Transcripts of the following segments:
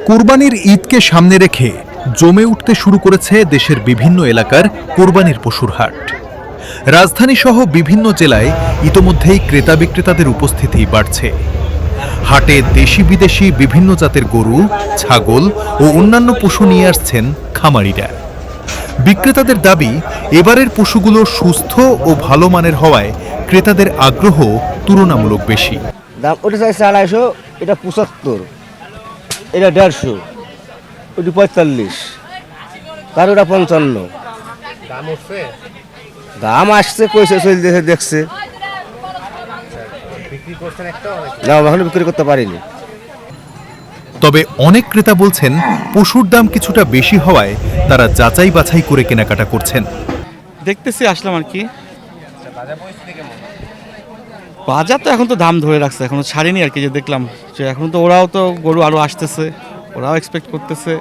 কোরবানির ঈদকে সামনে রেখে জমে উঠতে শুরু করেছে দেশের বিভিন্ন এলাকার কোরবানির পশুর হাট। রাজধানী সহ বিভিন্ন জেলায় ইতোমধ্যেই ক্রেতা বিক্রেতাদের উপস্থিতি বাড়ছে। হাটে দেশি বিদেশি বিভিন্ন জাতের গরু, ছাগল ও অন্যান্য পশু নিয়ে আসছেন খামারিরা। বিক্রেতাদের দাবি, এবারের পশুগুলো সুস্থ ও ভালো মানের হওয়ায় ক্রেতাদের আগ্রহ তুলনামূলক বেশি। দাম ওটা চাইছে 250, এটা 75, এটা 150, ওটা 45, তার ওটা 55। দাম উঠছে, দাম আসছে, কইছে চলতেছে, দেখছে। বিক্রি করছেন একটা না, এখনো বিক্রি করতে পারিনি। তবে অনেক ক্রেতা বলছেন পশুর দাম কিছুটা বেশি হওয়ায় তারা যাচাই বাছাই করে কেনাকাটা করছেন। দেখতেছি আসলাম আর কি। বাজার তো এখন তো দাম ধরে রাখছে, এখনো ছাড়েনি আর কি। যে দেখলাম যে এখন তো ওরাও তো গরু আরও আসতেছে, ওরাও এক্সপেক্ট করতেছে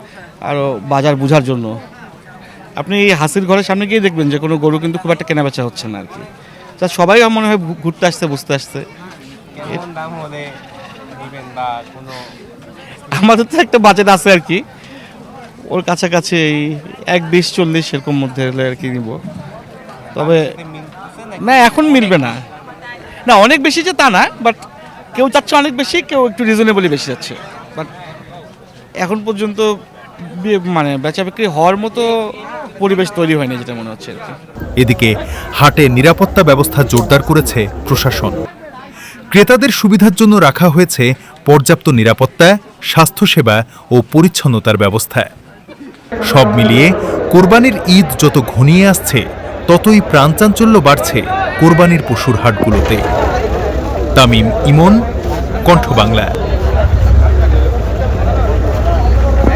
আরও বাজার বোঝার জন্য। আপনি এই হাসির ঘরের সামনে গিয়ে দেখবেন যে কোনো গরু কিন্তু খুব একটা কেনা বেচা হচ্ছে না আর কি। তা সবাই আমার মনে হয় ঘুরতে আসছে, বুঝতে আসছে। কেমন দাম হলে দিবেন বা কোনো আমাদের তো একটা বাজেট আছে আর কি, ওর কাছাকাছি এই 1-20-40 এরকম মধ্যে হলে আর কি নিব। তবে মিলতেছে না? না, এখন মিলবে না। না, অনেক বেশি যে তা না, বাট কেউ চাচ্ছে অনেক বেশি, কেউ একটু রিজনেবলি বেশি যাচ্ছে। বাট এখন পর্যন্ত মানে বেচা বিক্রি হওয়ার মতো পরিবেশ তৈরি হয়নি, যেটা মনে হচ্ছে আর কি। এদিকে হাটে নিরাপত্তা ব্যবস্থা জোরদার করেছে প্রশাসন। ক্রেতাদের সুবিধার জন্য রাখা হয়েছে পর্যাপ্ত নিরাপত্তা, স্বাস্থ্যসেবা ও পরিচ্ছন্নতার ব্যবস্থা। সব মিলিয়ে কোরবানির ঈদ যত ঘনিয়ে আসছে, ততই প্রাণচাঞ্চল্য বাড়ছে কোরবানির পশুর হাটগুলোতে। তামিম ইমন, কণ্ঠ বাংলা।